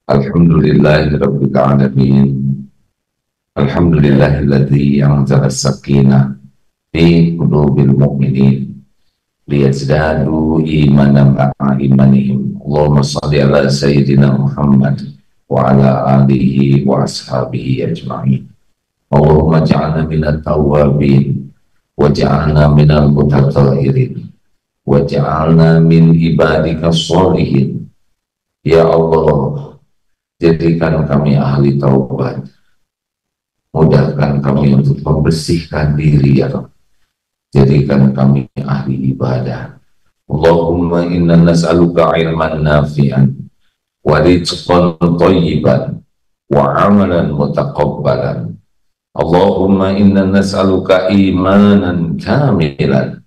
Alhamdulillahirabbil alamin. Alhamdulillahilladzi anzala as-sakinah fi qulubil mu'minin liyazdadu imanan ma'a imanihim. Allahumma shalli ala sayyidina Muhammad wa ala alihi wa ashabihi ajma'in. Allahumma ja'alna minat tawwabin wa ja'alna minal mutatahhirin wa ja'alna min ibadika sholihin. Ya Allah, jadikan kami ahli taubat, mudahkan kami untuk membersihkan diri ya Rabb. Jadikan kami ahli ibadah. Allahumma inna nas'aluka ilman nafi'an wa rizqan thayyiban wa amalan mutaqabbalan. Allahumma inna nas'aluka imanan kamilan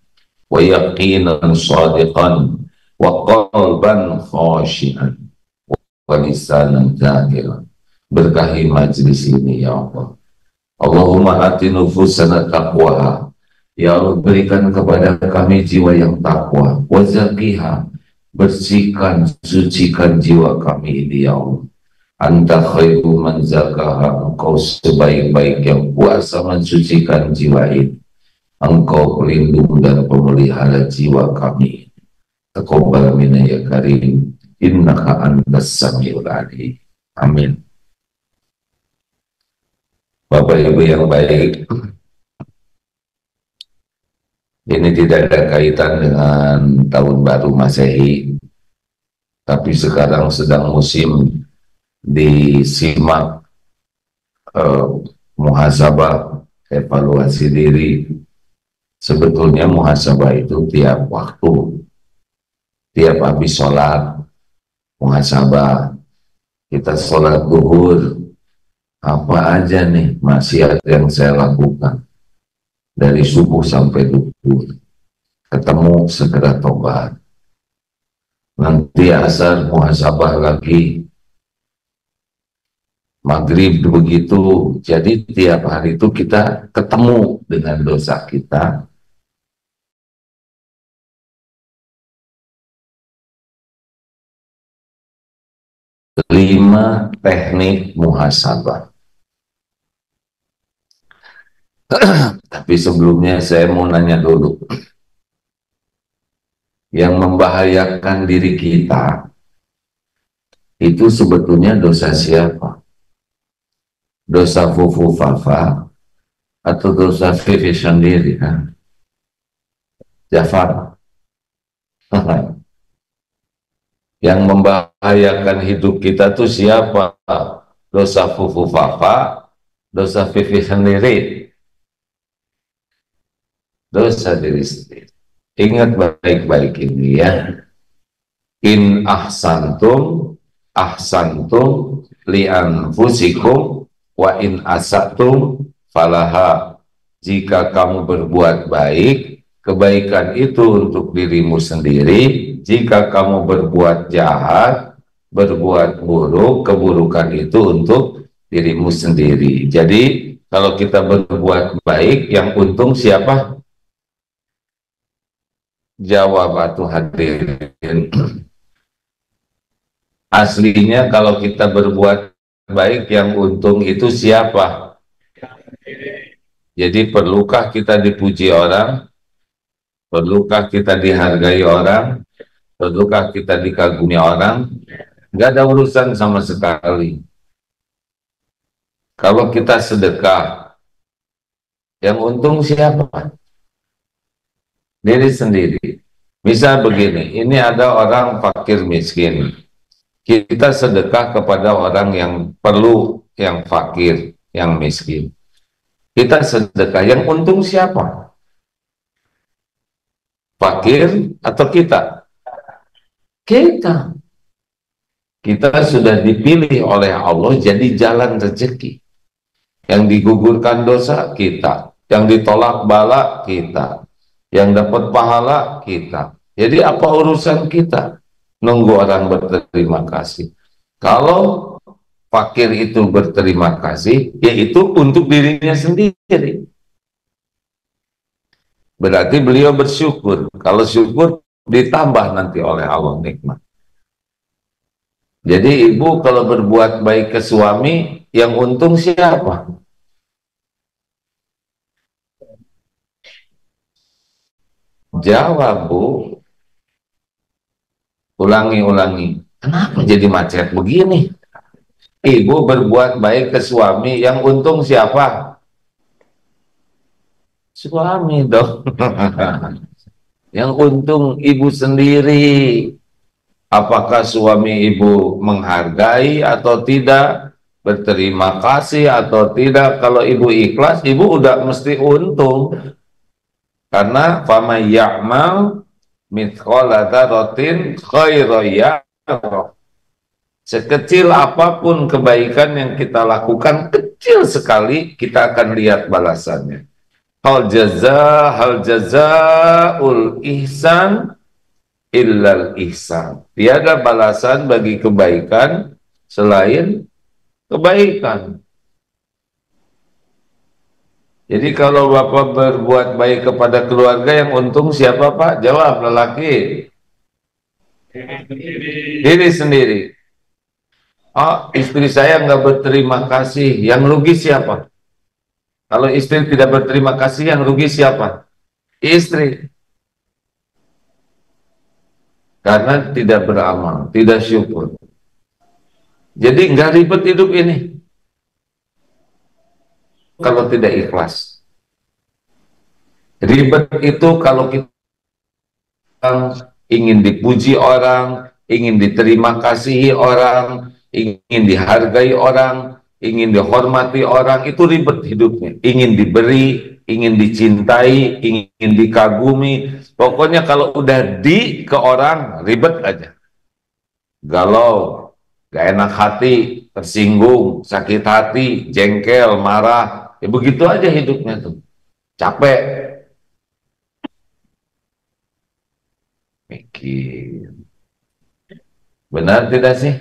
wa yaqinan shadiqan wa qalban khashi'an wa lisanan dzakiran. Berkahi majlis ini ya Allah. Allahumma ati nufusana taqwaha. Ya Allah, berikan kepada kami jiwa yang takwa. Wa zakiha, bersihkan, sucikan jiwa kami ini ya Allah. Anta khairu man zakaha, engkau sebaik-baik yang kuasa mensucikan jiwa ini. Engkau pelindung dan pemelihara jiwa kami. Taqabbal minna ya karim, innaka antas samiul alim. Amin. Bapak Ibu yang baik, ini tidak ada kaitan dengan tahun baru Masehi, tapi sekarang sedang musim disimak muhasabah, evaluasi diri. Sebetulnya muhasabah itu tiap waktu, tiap habis sholat, muhasabah. Kita sholat zuhur, apa aja nih maksiat yang saya lakukan dari subuh sampai duhur. Ketemu segera tobat. Nanti asar muhasabah lagi, maghrib begitu. Jadi tiap hari itu kita ketemu dengan dosa kita. Lima teknik muhasabah. Tapi sebelumnya saya mau nanya dulu, yang membahayakan diri kita itu sebetulnya dosa siapa? Dosa fufu fafa atau dosa Vivi sendiri? Jafar. Yang membahayakan hidup kita tuh siapa? Dosa fufu fafa, dosa Vivi sendiri, dosa diri sendiri. Ingat baik-baik ini ya. In ahsantum ahsantum li anfusikum wa in asatum falaha. Jika kamu berbuat baik, kebaikan itu untuk dirimu sendiri. Jika kamu berbuat jahat, berbuat buruk, keburukan itu untuk dirimu sendiri. Jadi kalau kita berbuat baik, yang untung siapa? Jawab atuh hadirin. Aslinya kalau kita berbuat baik, yang untung itu siapa? Jadi perlukah kita dipuji orang? Perlukah kita dihargai orang? Perlukah kita dikagumi orang? Nggak ada urusan sama sekali. Kalau kita sedekah, yang untung siapa? Diri sendiri. Misal begini, ini ada orang fakir miskin. Kita sedekah kepada orang yang perlu, yang fakir, yang miskin. Kita sedekah, yang untung siapa? Fakir atau kita? Kita. Kita sudah dipilih oleh Allah jadi jalan rezeki. Yang digugurkan dosa, kita. Yang ditolak bala, kita. Yang dapat pahala, kita. Jadi apa urusan kita? Nunggu orang berterima kasih. Kalau fakir itu berterima kasih, yaitu untuk dirinya sendiri. Berarti beliau bersyukur. Kalau syukur, ditambah nanti oleh Allah nikmat. Jadi ibu kalau berbuat baik ke suami, yang untung siapa? Jawab bu, ulangi. Kenapa jadi macet begini? Ibu berbuat baik ke suami, yang untung siapa? Suami dong. Yang untung ibu sendiri. Apakah suami ibu menghargai atau tidak, berterima kasih atau tidak? Kalau ibu ikhlas, ibu udah mesti untung. Karena fama ya'mal mithqala dzarratin khairan yarah. Sekecil apapun kebaikan yang kita lakukan, kecil sekali, kita akan lihat balasannya. Hal jazaul ihsan illal ihsan. Tiada balasan bagi kebaikan selain kebaikan. Jadi kalau Bapak berbuat baik kepada keluarga, yang untung siapa Pak? Jawab, lelaki. Diri sendiri. Oh, istri saya nggak berterima kasih, yang rugi siapa? Kalau istri tidak berterima kasih, yang rugi siapa? Istri. Karena tidak beramal, tidak syukur. Jadi nggak ribet hidup ini kalau tidak ikhlas. Ribet itu kalau kita ingin dipuji orang, ingin diterima kasihi orang, ingin dihargai orang, ingin dihormati orang, itu ribet hidupnya. Ingin diberi, ingin dicintai, ingin dikagumi. Pokoknya kalau udah ke orang, ribet aja. Galau, gak enak hati, tersinggung, sakit hati, jengkel, marah. Ya begitu aja hidupnya tuh. Capek. Mikir. Benar tidak sih?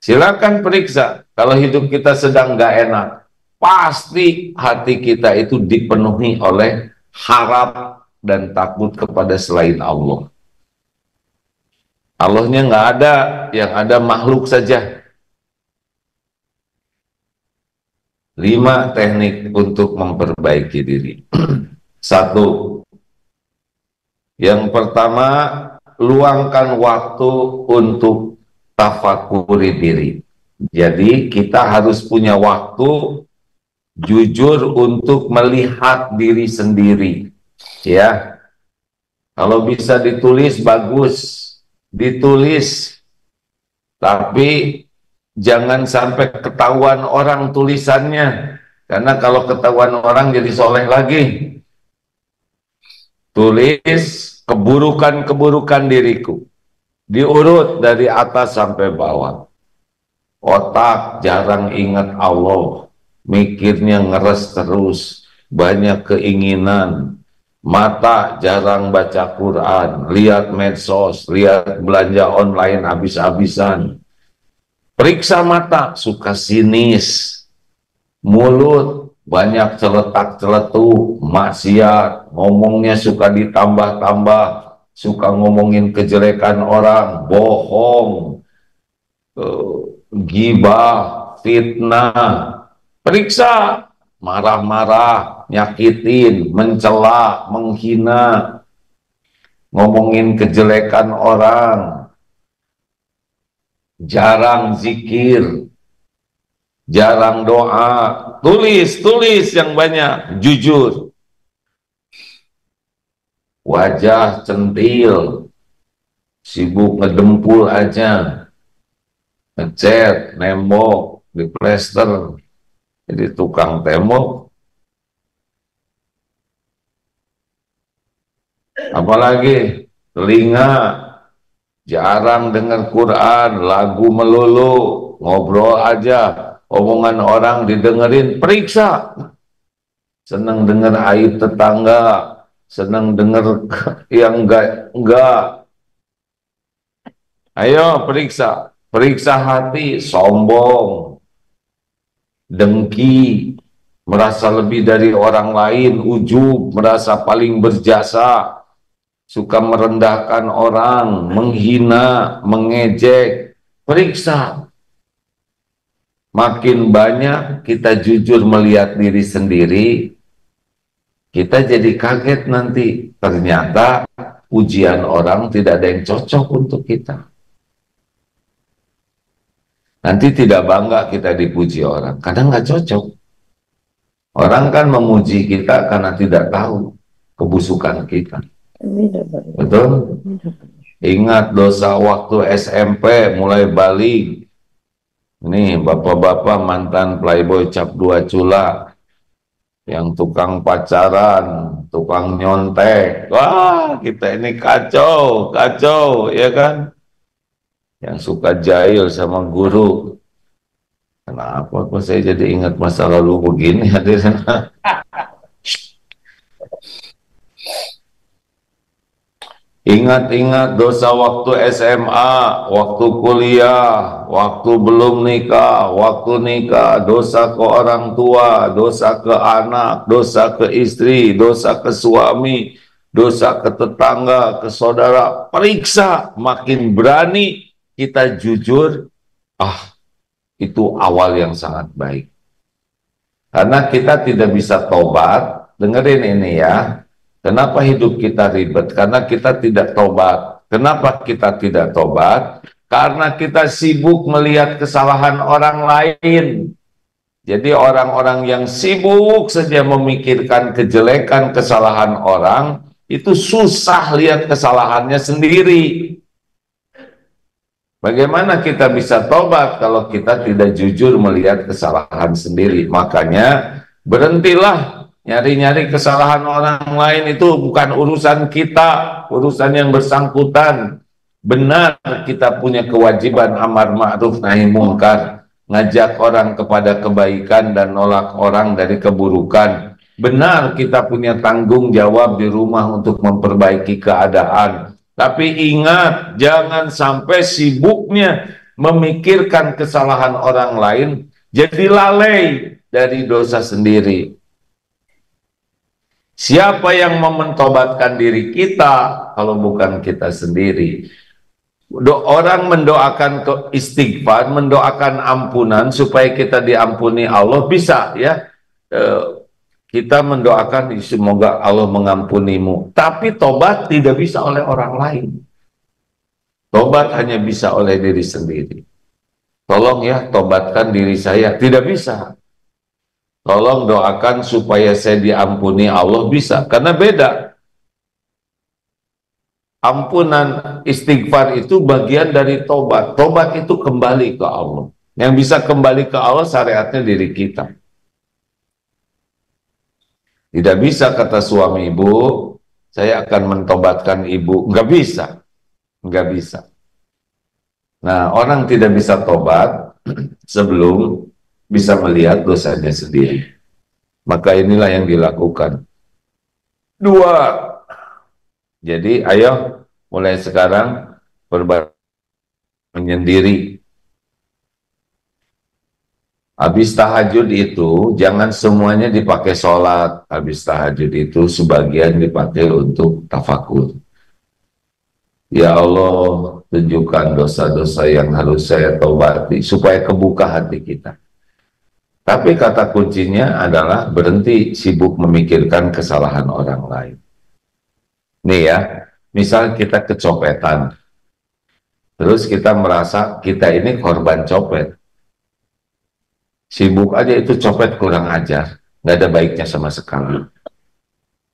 Silakan periksa. Kalau hidup kita sedang gak enak, pasti hati kita itu dipenuhi oleh harap dan takut kepada selain Allah. Allahnya nggak ada, yang ada makhluk saja. 5 teknik untuk memperbaiki diri. 1. Yang pertama, luangkan waktu untuk tafakuri diri. Jadi kita harus punya waktu jujur untuk melihat diri sendiri. Ya, kalau bisa ditulis bagus, ditulis, tapi jangan sampai ketahuan orang tulisannya, karena kalau ketahuan orang jadi soleh lagi. Tulis keburukan-keburukan diriku, diurut dari atas sampai bawah. Otak jarang ingat Allah, mikirnya ngeres terus, banyak keinginan. Mata jarang baca Quran, lihat medsos, lihat belanja online habis-habisan. Periksa mata, suka sinis. Mulut, banyak celetak-celetuk, maksiat, ngomongnya suka ditambah-tambah, suka ngomongin kejelekan orang, bohong, gibah, fitnah. Periksa, marah-marah, nyakitin, mencela, menghina, ngomongin kejelekan orang, jarang zikir, jarang doa. Tulis yang banyak, jujur. Wajah centil, sibuk ngedempul aja, ngecat, nembok, diplester, jadi tukang tembok. Apalagi telinga, jarang dengar Quran, lagu melulu, ngobrol aja, omongan orang didengerin. Periksa, senang dengar aib tetangga, senang dengar yang enggak. Ayo periksa hati, sombong, dengki, merasa lebih dari orang lain, ujub, merasa paling berjasa, suka merendahkan orang, menghina, mengejek, periksa. Makin banyak kita jujur melihat diri sendiri, kita jadi kaget nanti. Ternyata pujian orang tidak ada yang cocok untuk kita. Nanti tidak bangga kita dipuji orang, kadang nggak cocok. Orang kan memuji kita karena tidak tahu kebusukan kita. Betul? Ingat dosa waktu SMP mulai balik. Ini bapak-bapak mantan playboy cap 2 cula, yang tukang pacaran, tukang nyontek. Wah, kita ini kacau, kacau, ya kan? Yang suka jahil sama guru. Kenapa kok saya jadi ingat masa lalu begini hadirin? Ingat-ingat dosa waktu SMA, waktu kuliah, waktu belum nikah, waktu nikah, dosa ke orang tua, dosa ke anak, dosa ke istri, dosa ke suami, dosa ke tetangga, ke saudara. Periksa, makin berani kita jujur, itu awal yang sangat baik. Karena kita tidak bisa tobat, dengerin ini ya. Kenapa hidup kita ribet? Karena kita tidak tobat. Kenapa kita tidak tobat? Karena kita sibuk melihat kesalahan orang lain. Jadi orang-orang yang sibuk saja memikirkan kejelekan, kesalahan orang, itu susah lihat kesalahannya sendiri. Bagaimana kita bisa tobat kalau kita tidak jujur melihat kesalahan sendiri? Makanya berhentilah nyari-nyari kesalahan orang lain, itu bukan urusan kita, urusan yang bersangkutan. Benar kita punya kewajiban amar ma'ruf nahi mungkar, ngajak orang kepada kebaikan dan nolak orang dari keburukan. Benar kita punya tanggung jawab di rumah untuk memperbaiki keadaan. Tapi ingat, jangan sampai sibuknya memikirkan kesalahan orang lain jadi lalai dari dosa sendiri. Siapa yang mementobatkan diri kita kalau bukan kita sendiri? Orang mendoakan ke istighfar, mendoakan ampunan supaya kita diampuni Allah, bisa ya. Kita mendoakan semoga Allah mengampunimu. Tapi tobat tidak bisa oleh orang lain. Tobat hanya bisa oleh diri sendiri. Tolong ya, tobatkan diri saya. Tidak bisa. Tolong doakan supaya saya diampuni Allah, bisa. Karena beda. Ampunan istighfar itu bagian dari tobat. Tobat itu kembali ke Allah. Yang bisa kembali ke Allah syariatnya diri kita. Tidak bisa kata suami ibu, saya akan mentobatkan ibu. Nggak bisa. Nggak bisa. Nah, orang tidak bisa tobat sebelum bisa melihat dosanya sendiri. Maka inilah yang dilakukan. 2. Jadi ayo mulai sekarang menyendiri. Habis tahajud itu jangan semuanya dipakai sholat. Habis tahajud itu sebagian dipakai untuk tafakur. Ya Allah, tunjukkan dosa-dosa yang harus saya tobati supaya kebuka hati kita. Tapi kata kuncinya adalah berhenti sibuk memikirkan kesalahan orang lain. Nih ya, misal kita kecopetan, terus kita merasa kita ini korban copet. Sibuk aja itu copet kurang ajar, nggak ada baiknya sama sekali.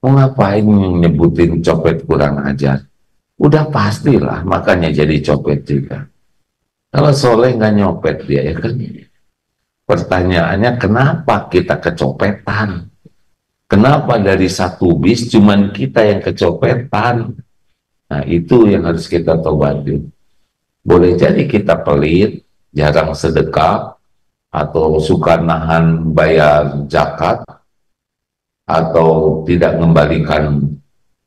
Mau ngapain nyebutin copet kurang ajar? Udah pastilah, makanya jadi copet juga. Kalau soleh nggak nyopet dia, ya kan? Pertanyaannya, kenapa kita kecopetan? Kenapa dari satu bis cuman kita yang kecopetan? Nah, itu yang harus kita tobati. Boleh jadi kita pelit, jarang sedekah, atau suka nahan bayar zakat, atau tidak mengembalikan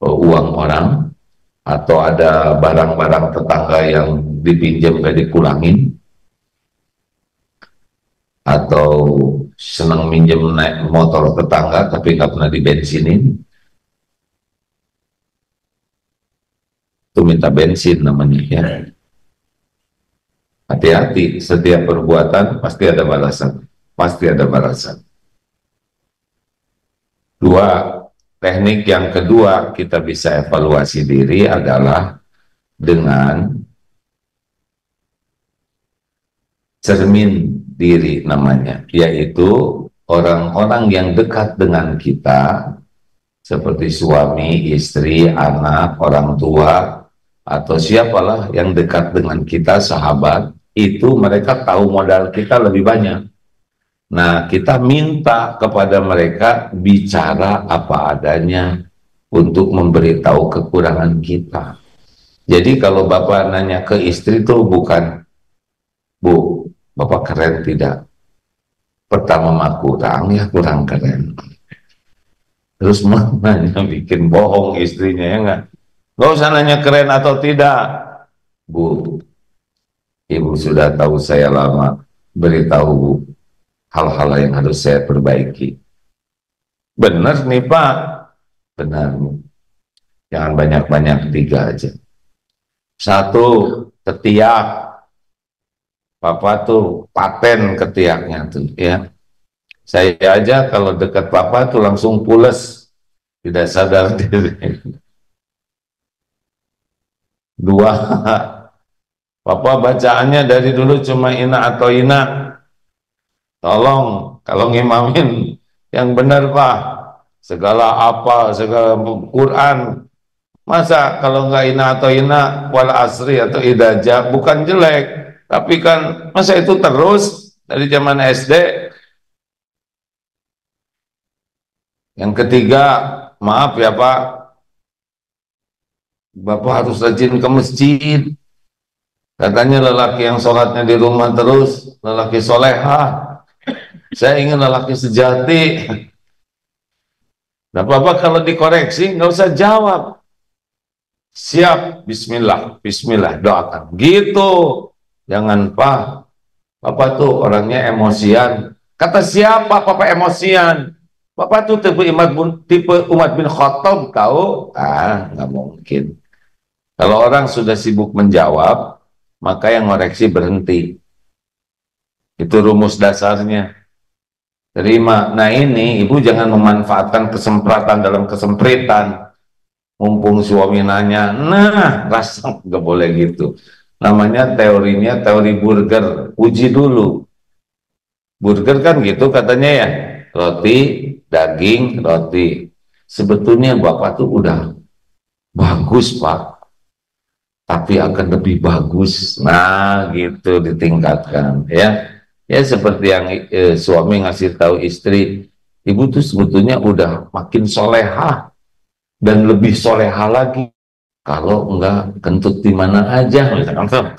uang orang, atau ada barang-barang tetangga yang dipinjam gak dikurangin, atau senang minjem naik motor tetangga tapi nggak pernah dibensinin. Itu minta bensin namanya ya. Hati-hati, setiap perbuatan pasti ada balasan. Pasti ada balasan. Dua, teknik yang kedua kita bisa evaluasi diri adalah dengan cermin diri namanya, yaitu orang-orang yang dekat dengan kita seperti suami, istri, anak, orang tua, atau siapalah yang dekat dengan kita, sahabat, itu mereka tahu modal kita lebih banyak. Nah, kita minta kepada mereka bicara apa adanya untuk memberitahu kekurangan kita. Jadi kalau Bapak nanya ke istri itu bukan, Bu, Bapak keren tidak? Pertama mah kurang, ya kurang keren. Terus nanya bikin bohong istrinya ya nggak? Nggak usah nanya keren atau tidak. Bu, Ibu sudah tahu saya lama, beritahu hal-hal yang harus saya perbaiki. Benar nih Pak, benar. Jangan banyak-banyak, 3 aja. 1, ketiak. Papa tuh paten ketiaknya tuh ya. Saya aja kalau dekat Papa tuh langsung pules, tidak sadar diri. 2, Papa bacaannya dari dulu cuma ina atau ina. Tolong kalau ngimamin yang benar Pak. Segala apa, segala Quran. Masa kalau nggak ina atau ina, wal asri atau idaja, bukan jelek. Tapi kan masa itu terus dari zaman SD. Yang ketiga, maaf ya Pak, Bapak harus rajin ke masjid. Katanya lelaki yang sholatnya di rumah terus, lelaki soleha. Saya ingin lelaki sejati. Nah Bapak kalau dikoreksi nggak usah jawab. Siap, bismillah, bismillah, doakan. Gitu. Jangan Pak, Bapak tuh orangnya emosian. Kata siapa Bapak emosian? Bapak tuh tipe Umar bin Khattab tahu? Ah, nggak mungkin. Kalau orang sudah sibuk menjawab, maka yang ngoreksi berhenti. Itu rumus dasarnya. Terima. Nah ini, ibu jangan memanfaatkan kesempatan dalam kesempritan. Mumpung suami nanya, nah rasa nggak boleh gitu. Namanya teorinya teori burger. Uji dulu. Burger kan gitu katanya ya. Roti, daging, roti. Sebetulnya Bapak tuh udah bagus Pak, tapi akan lebih bagus. Nah gitu ditingkatkan ya. Ya seperti yang suami ngasih tahu istri, ibu tuh sebetulnya udah makin soleha dan lebih soleha lagi. Kalau enggak kentut di mana aja, misalkan.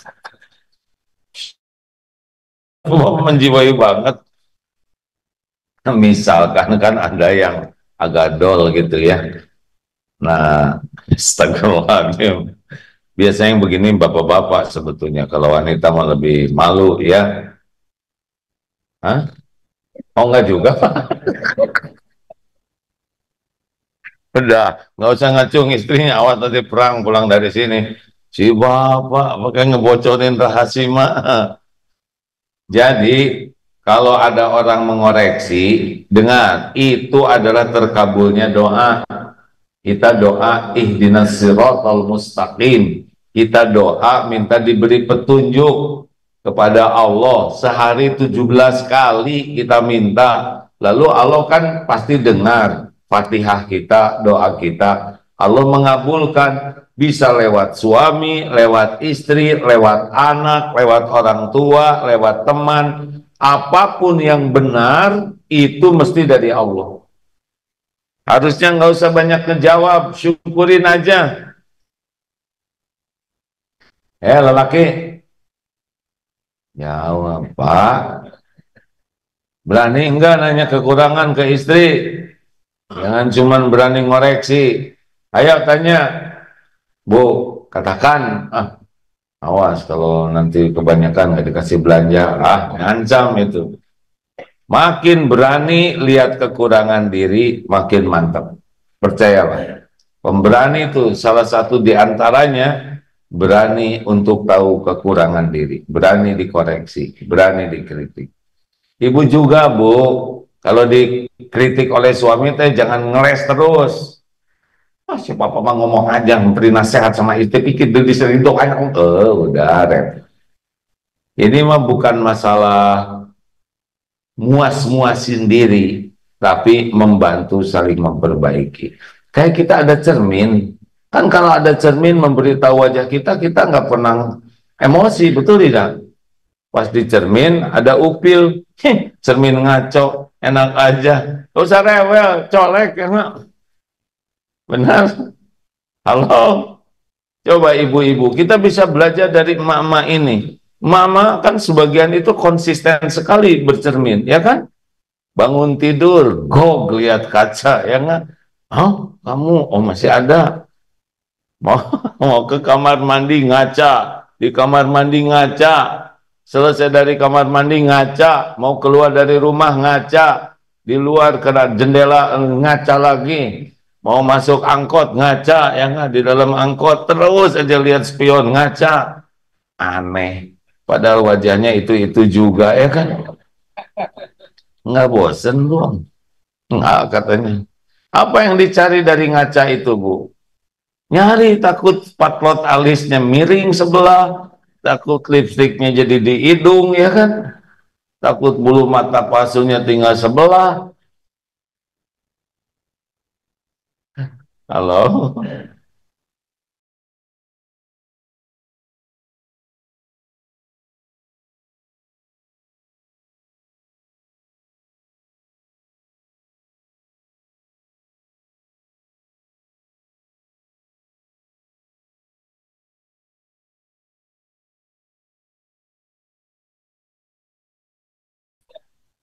Menjiwai banget. Misalkan kan ada yang agak dol gitu ya. Nah, astagfirullahaladzim. Biasanya yang begini bapak-bapak sebetulnya. Kalau wanita mah lebih malu ya. Hah? Oh enggak juga Pak. Udah, nggak usah ngacung istrinya. Awas nanti perang pulang dari sini. Si bapak pakai ngebocorin rahasia mah. Jadi kalau ada orang mengoreksi, dengar, itu adalah terkabulnya doa. Kita doa ihdinas siratal mustaqim. Kita doa minta diberi petunjuk kepada Allah. Sehari 17 kali kita minta. Lalu Allah kan pasti dengar Fatihah kita, doa kita. Allah mengabulkan, bisa lewat suami, lewat istri, lewat anak, lewat orang tua, lewat teman. Apapun yang benar itu mesti dari Allah. Harusnya nggak usah banyak ngejawab, syukurin aja. Lelaki, jawab Pak. Berani enggak nanya kekurangan ke istri? Jangan cuman berani ngoreksi. Ayo tanya, Bu, katakan. Awas kalau nanti kebanyakan nggak dikasih belanja. Ngancam itu. Makin berani lihat kekurangan diri, makin mantap. Percayalah. Pemberani itu salah satu di antaranya berani untuk tahu kekurangan diri, berani dikoreksi, berani dikritik. Ibu juga, Bu, kalau dikritik oleh suami teh jangan ngeles terus. Ah, si papa mah ngomong aja, memberi nasihat sama istri, pikir diri sendiri dong, anak. Udah, Rep. Ini mah bukan masalah muas-muasin diri, tapi membantu saling memperbaiki. Kayak kita ada cermin, kan kalau ada cermin memberitahu wajah kita, kita nggak pernah emosi, betul tidak? Pas di cermin ada upil, cermin ngaco, enak aja, gak usah rewel, colek, enak. Benar? Halo? Coba ibu-ibu, kita bisa belajar dari emak-emak ini. Mama kan sebagian itu konsisten sekali bercermin, ya kan? Bangun tidur, lihat kaca, ya nggak? Oh, kamu, oh masih ada. Mau, mau ke kamar mandi ngaca, di kamar mandi ngaca, selesai dari kamar mandi ngaca, mau keluar dari rumah ngaca, di luar kena jendela ngaca lagi, mau masuk angkot ngaca, ya nggak? Di dalam angkot terus aja lihat spion ngaca, aneh. Padahal wajahnya itu juga, ya kan? Nggak bosen dong. Nggak, katanya. Apa yang dicari dari ngaca itu, Bu? Nyari takut patlot alisnya miring sebelah, takut lipstiknya jadi di hidung, ya kan? Takut bulu mata palsunya tinggal sebelah. Halo?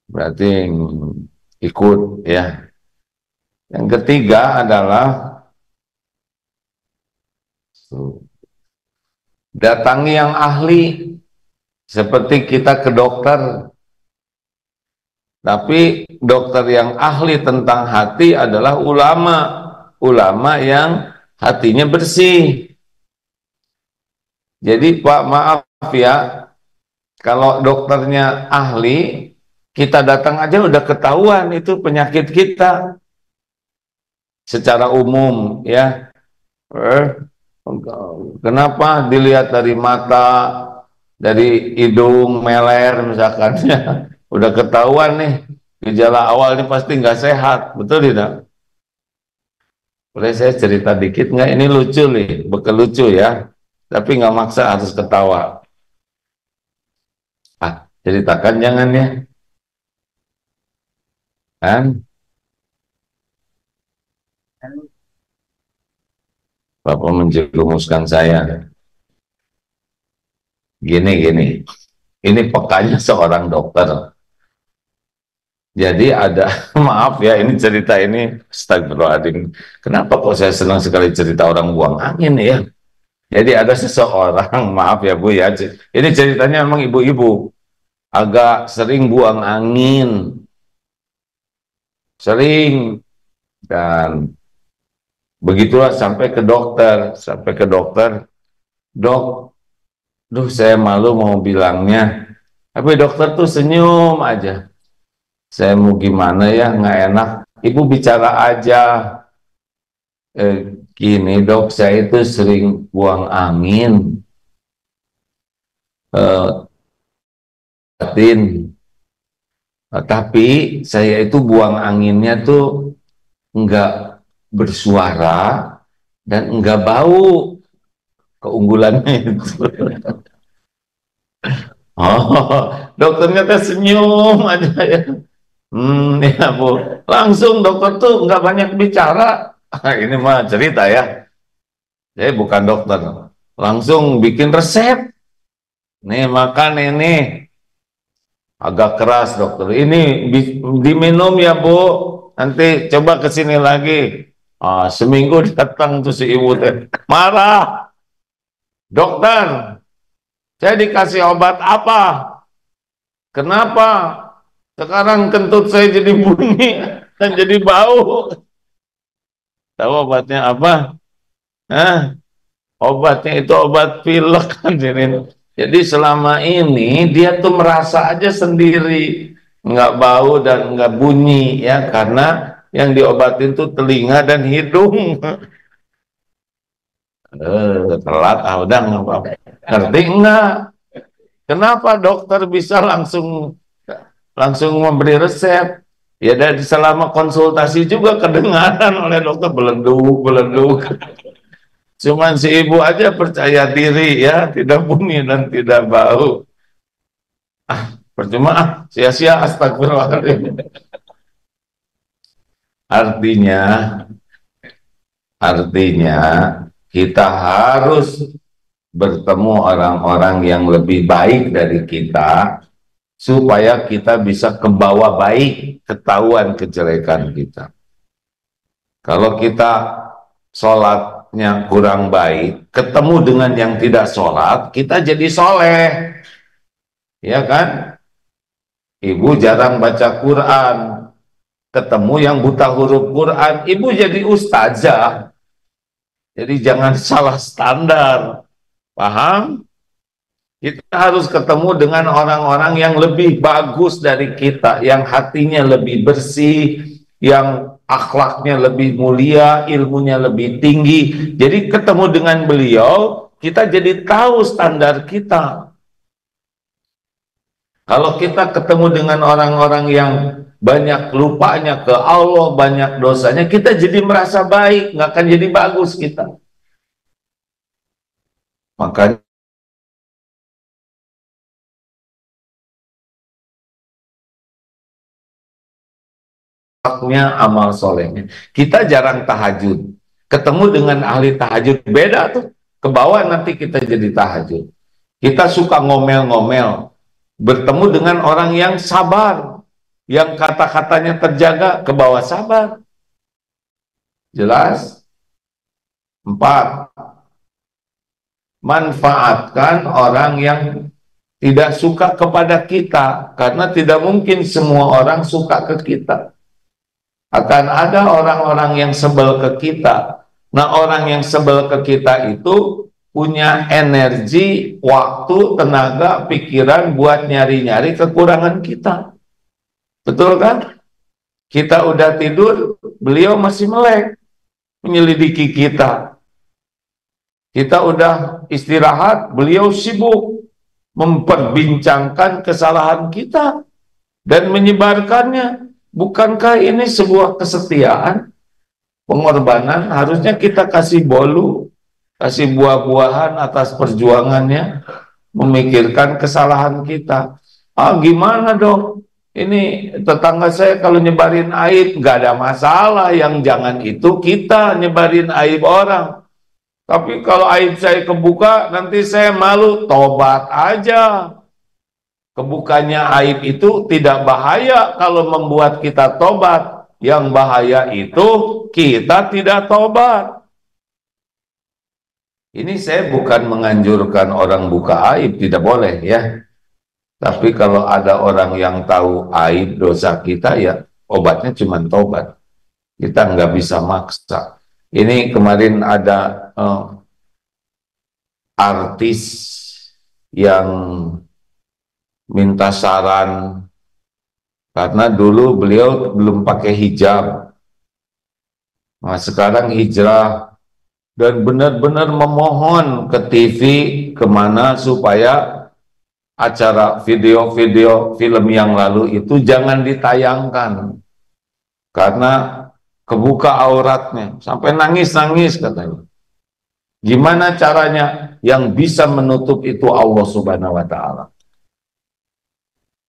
Berarti ikut, ya. Yang ketiga adalah datangi yang ahli, seperti kita ke dokter. Tapi dokter yang ahli tentang hati adalah ulama, ulama yang hatinya bersih. Jadi Pak, maaf ya, kalau dokternya ahli, kita datang aja udah ketahuan itu penyakit kita secara umum, ya. Kenapa? Dilihat dari mata, dari hidung, meler misalkan, ya. Udah ketahuan nih, gejala awal ini pasti nggak sehat, betul tidak? Boleh saya cerita dikit nggak? Ini lucu nih, bekal lucu ya, tapi nggak maksa harus ketawa. Ah, ceritakan jangan ya, kan? Bapak menjerumuskan saya. Gini, ini pekanya seorang dokter. Jadi ada, maaf ya, ini cerita ini, astagfirullahaladzim. Kenapa kok saya senang sekali cerita orang buang angin ya? Jadi ada seseorang, maaf ya Bu ya, ini ceritanya memang ibu-ibu agak sering buang angin, sering, dan begitulah sampai ke dokter, dok, duh saya malu mau bilangnya, tapi dokter tuh senyum aja. Saya mau gimana ya, nggak enak. Ibu bicara aja. Gini dok, saya itu sering buang angin, batin. Tapi saya itu buang anginnya tuh nggak bersuara dan nggak bau, keunggulannya itu. Oh, dokternya teh senyum aja ya. Ya Bu. Langsung dokter tuh nggak banyak bicara. Ini mah cerita ya. Saya bukan dokter. Langsung bikin resep. Nih makan ini. Agak keras dokter. Ini diminum ya Bu. Nanti coba ke sini lagi. Seminggu datang tuh si ibu teh. Marah. Dokter, saya dikasih obat apa? Kenapa? Sekarang kentut saya jadi bunyi dan jadi bau. Tahu obatnya apa? Hah? Obatnya itu obat pilek kan ini. Jadi selama ini dia tuh merasa aja sendiri, nggak bau dan nggak bunyi ya, karena yang diobatin tuh telinga dan hidung. Telat, udah nggak apa-apa. Ngerti enggak? Kenapa dokter bisa langsung langsung memberi resep? Ya dari selama konsultasi juga kedengaran oleh dokter beleduk, beleduk. Cuman si ibu aja percaya diri ya, tidak bunyi dan tidak bau. Percuma, sia-sia, astagfirullahaladzim. Artinya, artinya kita harus bertemu orang-orang yang lebih baik dari kita supaya kita bisa ke bawah baik, ketahuan kejelekan kita. Kalau kita sholatnya kurang baik, ketemu dengan yang tidak sholat, kita jadi soleh, ya kan? Ibu jarang baca Quran, ketemu yang buta huruf Quran, ibu jadi ustazah. Jadi jangan salah standar, paham? Kita harus ketemu dengan orang-orang yang lebih bagus dari kita, yang hatinya lebih bersih, yang akhlaknya lebih mulia, ilmunya lebih tinggi. Jadi ketemu dengan beliau, kita jadi tahu standar kita. Kalau kita ketemu dengan orang-orang yang banyak lupanya ke Allah, banyak dosanya, kita jadi merasa baik, nggak akan jadi bagus kita. Makanya amal solehnya. Kita jarang tahajud. Ketemu dengan ahli tahajud, beda tuh. Ke bawah nanti kita jadi tahajud. Kita suka ngomel-ngomel. Bertemu dengan orang yang sabar. Yang kata-katanya terjaga, ke bawah sabar. Jelas? 4. Manfaatkan orang yang tidak suka kepada kita. Karena tidak mungkin semua orang suka ke kita. Akan ada orang-orang yang sebel ke kita. Nah, orang yang sebel ke kita itu punya energi, waktu, tenaga, pikiran buat nyari-nyari kekurangan kita. Betul kan? Kita udah tidur, beliau masih melek, menyelidiki kita. Kita udah istirahat, beliau sibuk memperbincangkan kesalahan kita dan menyebarkannya. Bukankah ini sebuah kesetiaan, pengorbanan? Harusnya kita kasih bolu, kasih buah-buahan atas perjuangannya, memikirkan kesalahan kita. Gimana dong? Ini tetangga saya kalau nyebarin aib, nggak ada masalah. Yang jangan itu kita nyebarin aib orang. Tapi kalau aib saya kebuka, nanti saya malu, tobat aja. Kebukanya aib itu tidak bahaya kalau membuat kita tobat. Yang bahaya itu kita tidak tobat. Ini saya bukan menganjurkan orang buka aib, tidak boleh ya. Tapi kalau ada orang yang tahu aib dosa kita, ya obatnya cuma tobat. Kita nggak bisa maksa. Ini kemarin ada artis yang minta saran karena dulu beliau belum pakai hijab. Nah, sekarang hijrah dan benar-benar memohon ke TV kemana supaya acara video-video film yang lalu itu jangan ditayangkan karena kebuka auratnya sampai nangis-nangis katanya. Gimana caranya? Yang bisa menutup itu Allah Subhanahu wa Ta'ala.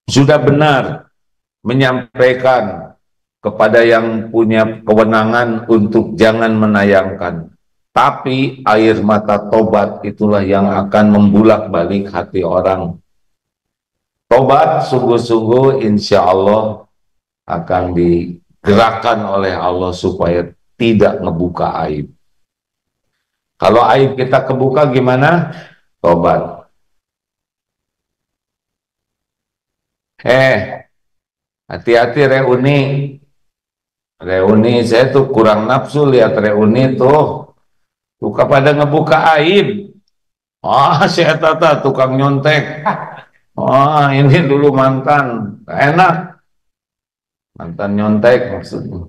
Sudah benar menyampaikan kepada yang punya kewenangan untuk jangan menayangkan. Tapi air mata tobat itulah yang akan membulak-balik hati orang. Tobat sungguh-sungguh insya Allah akan digerakkan oleh Allah supaya tidak ngebuka aib. Kalau aib kita kebuka gimana? Tobat. Hati-hati reuni. Reuni saya tuh kurang nafsu lihat reuni tuh. Buka pada ngebuka aib. Ah, saya tata tukang nyontek. Oh, ini dulu mantan. Enak. Mantan nyontek maksudnya.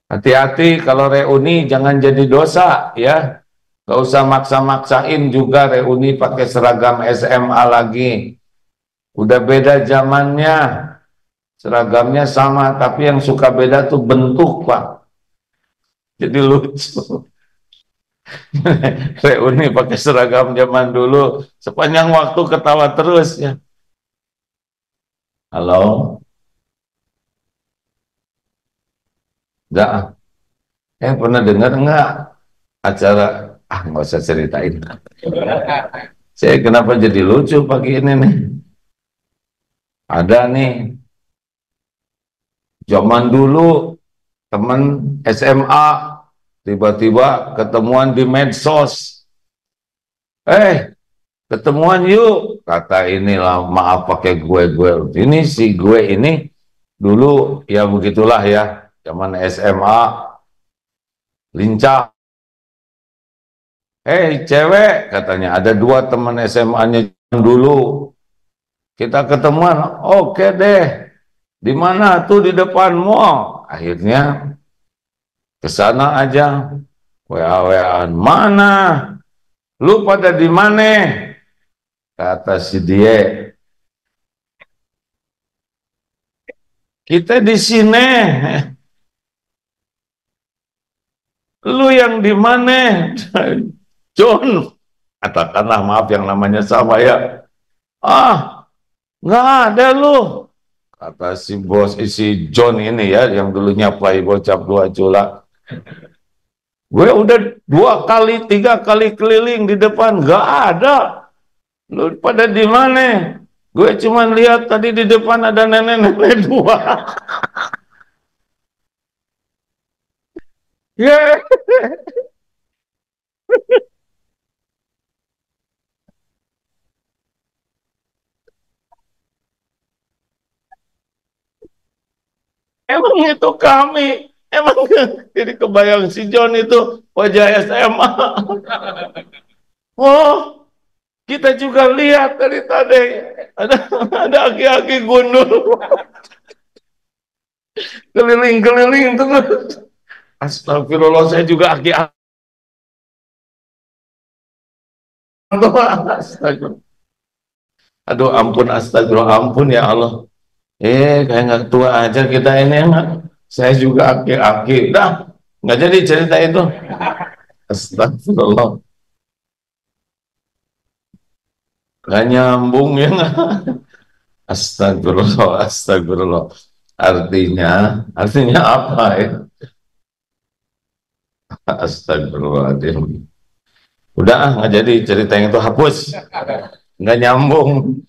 Hati-hati kalau reuni jangan jadi dosa ya. Gak usah maksa-maksain juga reuni pakai seragam SMA lagi. Udah beda zamannya. Seragamnya sama, tapi yang suka beda tuh bentuk, Pak. Jadi lucu. Reuni pakai seragam zaman dulu. Sepanjang waktu ketawa terus ya. Halo? Enggak. Pernah dengar enggak acara, nggak usah ceritain. Saya kenapa jadi lucu pagi ini nih? Ada nih, zaman dulu teman SMA tiba-tiba ketemuan di medsos. Ketemuan yuk, kata inilah, maaf pakai gue. Ini si gue ini dulu ya begitulah ya, zaman SMA lincah. Cewek katanya, ada dua teman SMA-nya dulu. Kita ketemuan, oke deh. Di mana tuh? Di depan mall. Akhirnya ke sana aja. WA-WAan, mana? Lu pada di mana? Kata si dia, kita di sini. Lu yang di mana? John, katakanlah maaf yang namanya sama ya. Nggak ada lu. Kata si bos, si John ini ya, yang dulunya playboy cap dua cula. Gue udah 2 kali, 3 kali keliling di depan, nggak ada. Lu pada di mana? Gue cuma lihat tadi di depan ada nenek-nenek dua. Ya, emang itu kami. Emang jadi kebayang si John itu wajah SMA. Oh, kita juga lihat dari tadi ada aki-aki gundul keliling-keliling terus. Astagfirullah, saya juga aki-aki. Astagfirullah. Aduh ampun, astagfirullah, ampun ya Allah. Kayak nggak tua aja kita ini enak. Saya juga aki-aki. Dah, nggak jadi cerita itu. Astagfirullah. Gak nyambung ya. Astagfirullah, astagfirullah. Artinya apa ya? Astagfirullahaladzim. Udah, nggak jadi cerita yang itu, hapus. Nggak nyambung.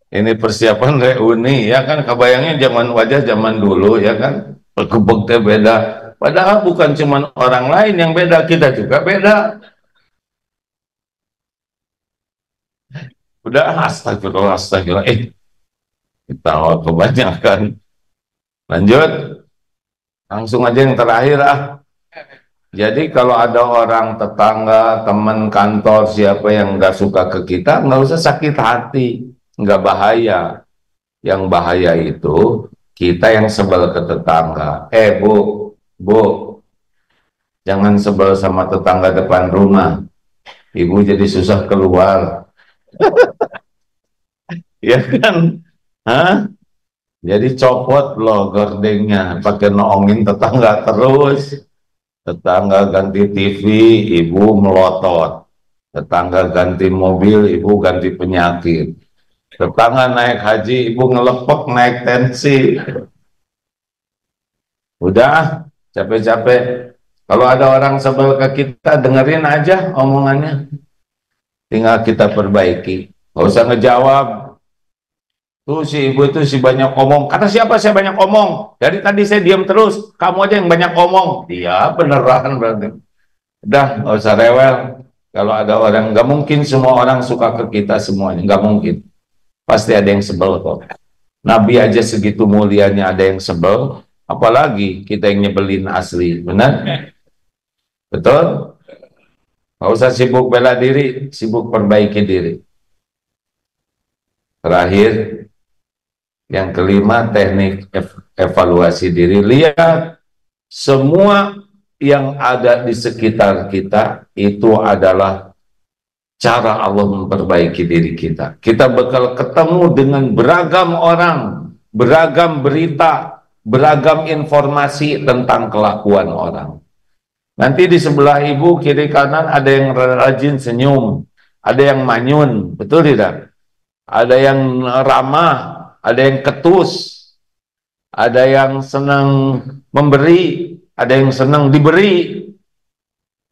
Ini persiapan reuni ya kan, kebayangnya zaman wajah zaman dulu ya kan, berkebuknya beda. Padahal bukan cuma orang lain yang beda, kita juga beda. Udah, astagfirullah, astagfirullah. Kita kebanyakan. Lanjut, langsung aja yang terakhir ah. Jadi kalau ada orang tetangga, teman kantor, siapa yang nggak suka ke kita, nggak usah sakit hati, nggak bahaya. Yang bahaya itu kita yang sebel ke tetangga. Bu, jangan sebel sama tetangga depan rumah. Ibu jadi susah keluar. Ya kan? Hah? Jadi copot loh gordengnya, pakai noongin tetangga terus. Tetangga ganti TV, ibu melotot. Tetangga ganti mobil, ibu ganti penyakit. Tetangga naik haji, ibu ngelepek naik tensi. Udah, capek-capek. Kalau ada orang sebel ke kita, dengerin aja omongannya. Tinggal kita perbaiki. Gak usah ngejawab. Tuh si ibu itu si banyak omong. Kata siapa saya banyak omong? Dari tadi saya diam terus. Kamu aja yang banyak omong. Iya beneran berarti. Udah, gak usah rewel. Kalau ada orang, nggak mungkin semua orang suka ke kita semuanya. Nggak mungkin. Pasti ada yang sebel kok. Nabi aja segitu mulianya ada yang sebel, apalagi kita yang nyebelin asli, benar? Betul? Nggak usah sibuk bela diri, sibuk perbaiki diri. Terakhir, yang kelima, teknik evaluasi diri. Lihat, semua yang ada di sekitar kita itu adalah cara Allah memperbaiki diri kita. Kita bakal ketemu dengan beragam orang, beragam berita, beragam informasi tentang kelakuan orang. Nanti di sebelah ibu, kiri kanan ada yang rajin senyum, ada yang manyun, betul tidak? Ada yang ramah, ada yang ketus, ada yang senang memberi, ada yang senang diberi,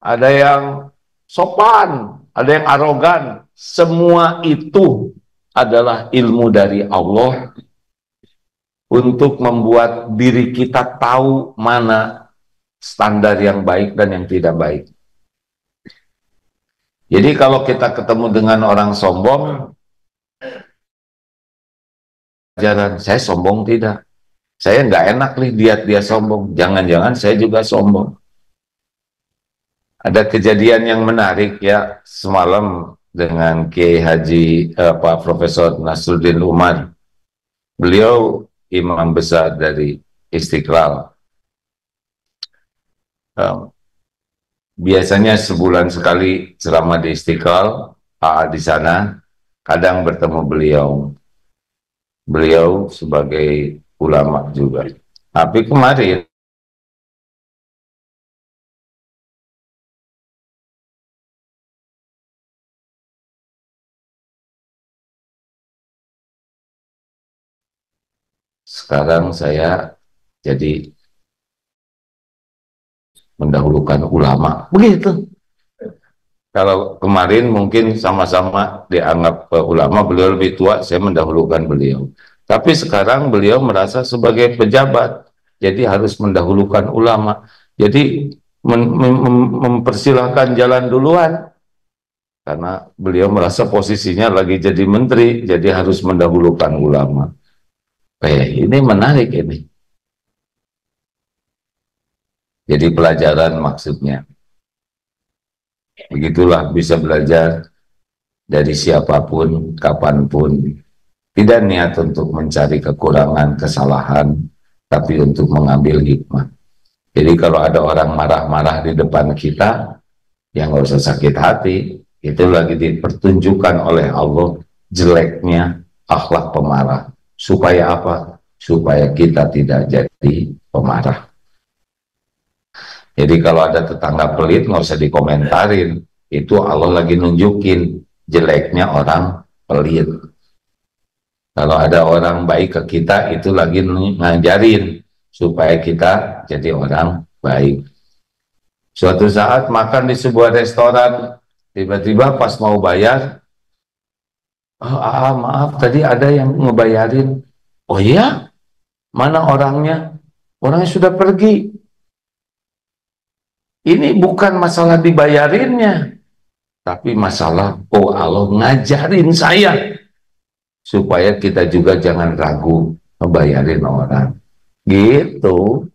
ada yang sopan, ada yang arogan. Semua itu adalah ilmu dari Allah untuk membuat diri kita tahu mana standar yang baik dan yang tidak baik. Jadi kalau kita ketemu dengan orang sombong, ajaran saya sombong tidak. Saya nggak enak nih lihat dia sombong. Jangan-jangan saya juga sombong. Ada kejadian yang menarik ya semalam dengan Kiai Haji Pak Profesor Nasruddin Umar. Beliau imam besar dari Istiqlal. Biasanya sebulan sekali ceramah di Istiqlal, di sana. Kadang bertemu beliau. Beliau sebagai ulama juga. Tapi kemarin sekarang saya jadi mendahulukan ulama. Begitu. Kalau kemarin mungkin sama-sama dianggap ulama, beliau lebih tua, saya mendahulukan beliau. Tapi sekarang beliau merasa sebagai pejabat, jadi harus mendahulukan ulama. Jadi mempersilahkan jalan duluan, karena beliau merasa posisinya lagi jadi menteri, jadi harus mendahulukan ulama. Ini menarik ini. Jadi pelajaran maksudnya. Begitulah bisa belajar dari siapapun, kapanpun. Tidak niat untuk mencari kekurangan, kesalahan, tapi untuk mengambil hikmah. Jadi kalau ada orang marah-marah di depan kita, ya nggak usah sakit hati. Itu lagi dipertunjukkan oleh Allah jeleknya akhlak pemarah. Supaya apa? Supaya kita tidak jadi pemarah. Jadi kalau ada tetangga pelit, nggak usah dikomentarin. Itu Allah lagi nunjukin jeleknya orang pelit. Kalau ada orang baik ke kita, itu lagi ngajarin supaya kita jadi orang baik. Suatu saat makan di sebuah restoran, tiba-tiba pas mau bayar, maaf tadi ada yang ngebayarin. Oh iya? Mana orangnya? Orangnya sudah pergi. Ini bukan masalah dibayarinnya, tapi masalah, oh Allah ngajarin saya supaya kita juga jangan ragu ngebayarin orang. Gitu.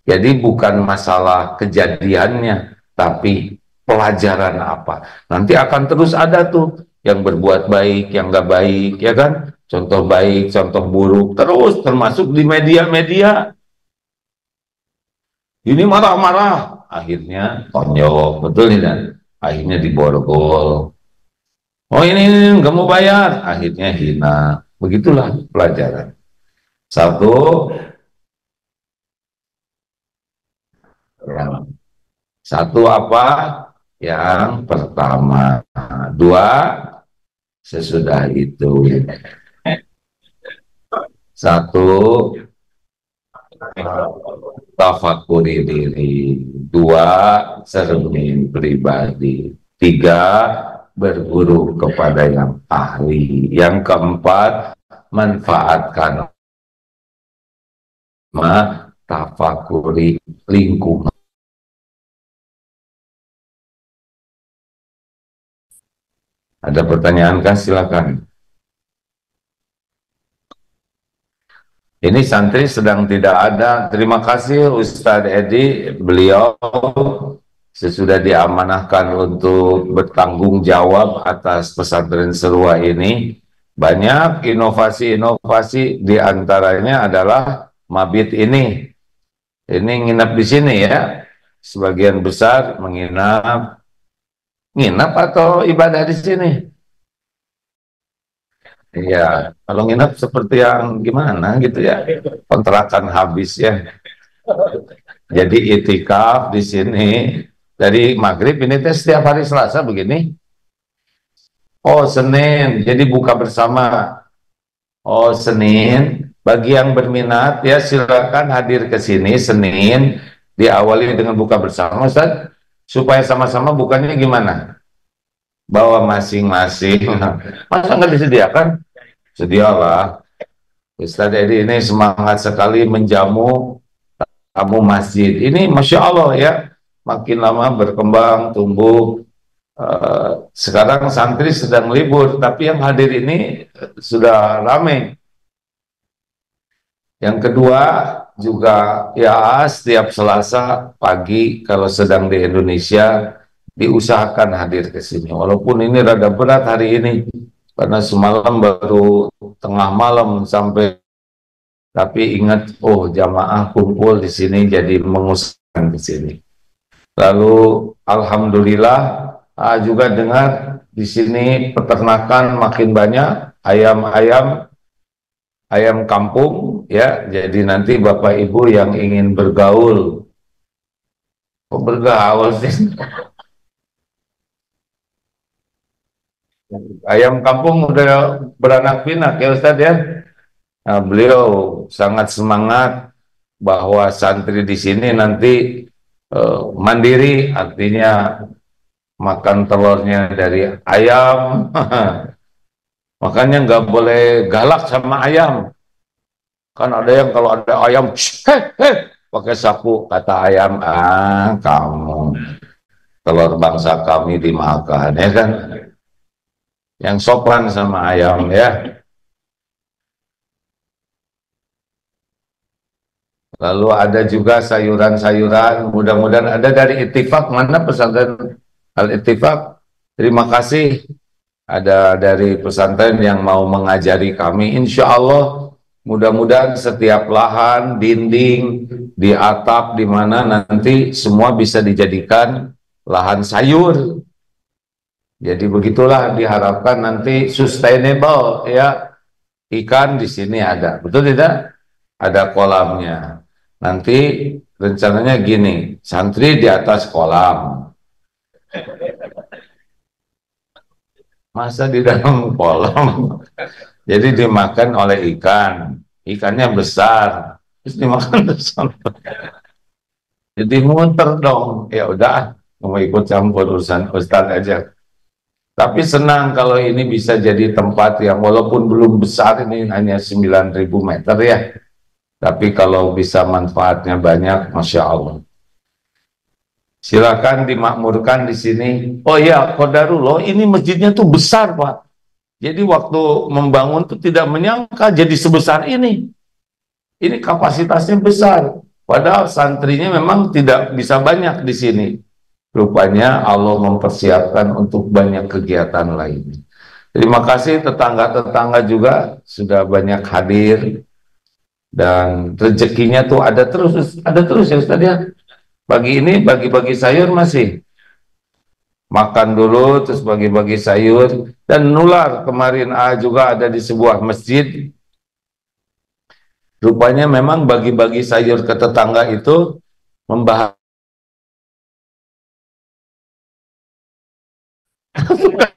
Jadi bukan masalah kejadiannya, tapi pelajaran apa. Nanti akan terus ada tuh yang berbuat baik, yang nggak baik, ya kan? Contoh baik, contoh buruk, terus termasuk di media-media. Ini marah-marah, akhirnya tonjok, betul tidak? Akhirnya diborgol. Oh ini nggak mau bayar, akhirnya hina. Begitulah pelajaran. Satu, ya. Satu apa? Yang pertama. Dua, sesudah itu. Satu, tafakuri diri. Dua, cermin pribadi. Tiga, berguru kepada yang ahli. Yang keempat, manfaatkan tafakuri lingkungan. Ada pertanyaan kah? Silakan. Ini santri sedang tidak ada. Terima kasih Ustadz Edi, beliau sesudah diamanahkan untuk bertanggung jawab atas pesantren Serua ini. Banyak inovasi-inovasi, diantaranya adalah mabit ini. Ini nginap di sini ya. Sebagian besar nginap atau ibadah di sini. Iya, kalau nginap seperti yang gimana gitu ya, kontrakan habis ya. Jadi itikaf di sini dari maghrib ini teh setiap hari Selasa begini. Oh Senin, jadi buka bersama. Oh Senin, bagi yang berminat ya silakan hadir ke sini Senin, diawali dengan buka bersama Ustaz, supaya sama-sama bukannya gimana? Bawa masing-masing. Masa nggak disediakan? Sedialah. Ustaz Edi ini semangat sekali menjamu tamu masjid. Ini Masya Allah ya, makin lama berkembang, tumbuh. Sekarang santri sedang libur, tapi yang hadir ini sudah ramai. Yang kedua juga ya setiap Selasa pagi kalau sedang di Indonesia diusahakan hadir ke sini. Walaupun ini rada berat hari ini karena semalam baru tengah malam sampai, tapi ingat, oh jamaah kumpul di sini jadi mengusahakan ke sini. Lalu alhamdulillah juga dengar di sini peternakan makin banyak, ayam kampung ya. Jadi nanti Bapak Ibu yang ingin bergaul, oh, bergaul sih. Ayam kampung udah beranak pinak ya Ustadz ya. Nah, beliau sangat semangat bahwa santri di sini nanti mandiri, artinya makan telurnya dari ayam. Makanya nggak boleh galak sama ayam. Kan ada yang kalau ada ayam, pakai sapu, kata ayam, kamu telur bangsa kami dimakan, ya kan? Yang sopan sama ayam ya. Lalu ada juga sayuran-sayuran, mudah-mudahan ada dari Ittifaq. Mana pesantren Al-Ittifaq? Terima kasih ada dari pesantren yang mau mengajari kami. Insya Allah mudah-mudahan setiap lahan, dinding, di atap, di mana nanti semua bisa dijadikan lahan sayur. Jadi begitulah diharapkan nanti sustainable ya. Ikan di sini ada, betul tidak? Ada kolamnya. Nanti rencananya gini, santri di atas kolam. Masa di dalam kolam? Jadi dimakan oleh ikan. Ikannya besar. Terus dimakan bersama. Jadi muter dong. Ya udah, mau ikut campur urusan Ustadz aja. Tapi senang kalau ini bisa jadi tempat yang walaupun belum besar, ini hanya 9.000 meter ya. Tapi kalau bisa manfaatnya banyak, Masya Allah. Silakan dimakmurkan di sini. Oh ya, Qadarullah, ini masjidnya tuh besar, Pak. Jadi waktu membangun tuh tidak menyangka jadi sebesar ini. Ini kapasitasnya besar. Padahal santrinya memang tidak bisa banyak di sini. Rupanya Allah mempersiapkan untuk banyak kegiatan lain. Terima kasih tetangga-tetangga juga sudah banyak hadir. Dan rezekinya tuh ada terus ya Ustaz ya. Pagi ini bagi-bagi sayur masih. Makan dulu terus bagi-bagi sayur. Dan nular kemarin juga ada di sebuah masjid. Rupanya memang bagi-bagi sayur ke tetangga itu membahas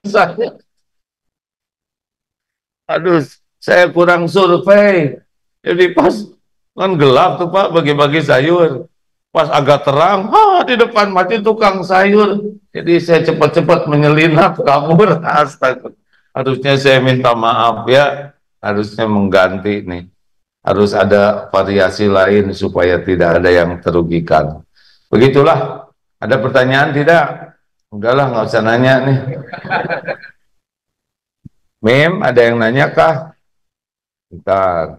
saya. Aduh, saya kurang survei. Jadi pas kan gelap tuh Pak bagi-bagi sayur. Pas agak terang, di depan mati tukang sayur. Jadi saya cepat-cepat menyelinap kabur. Astaga. Harusnya saya minta maaf ya. Harusnya mengganti nih. Harus ada variasi lain supaya tidak ada yang terugikan. Begitulah. Ada pertanyaan tidak? Udahlah, nggak usah nanya nih. Mem, ada yang nanya kah? Bentar.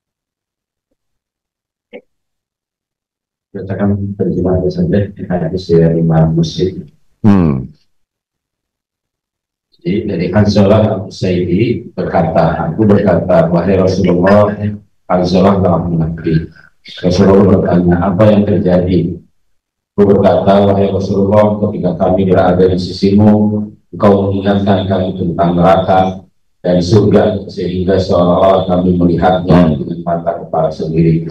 Katakan terjemah saja hadis dari Imam Muslim. Jadi dari Hanzalah Al-Usaidi berkata, aku berkata, wahai Rasulullah, Hanzalah telah mengakui. Rasulullah bertanya, apa yang terjadi? Aku berkata, wahai Rasulullah, ketika kami berada di sisimu, engkau mengingatkan kami tentang neraka dan surga, sehingga seolah-olah kami melihatnya dengan mata kepala sendiri.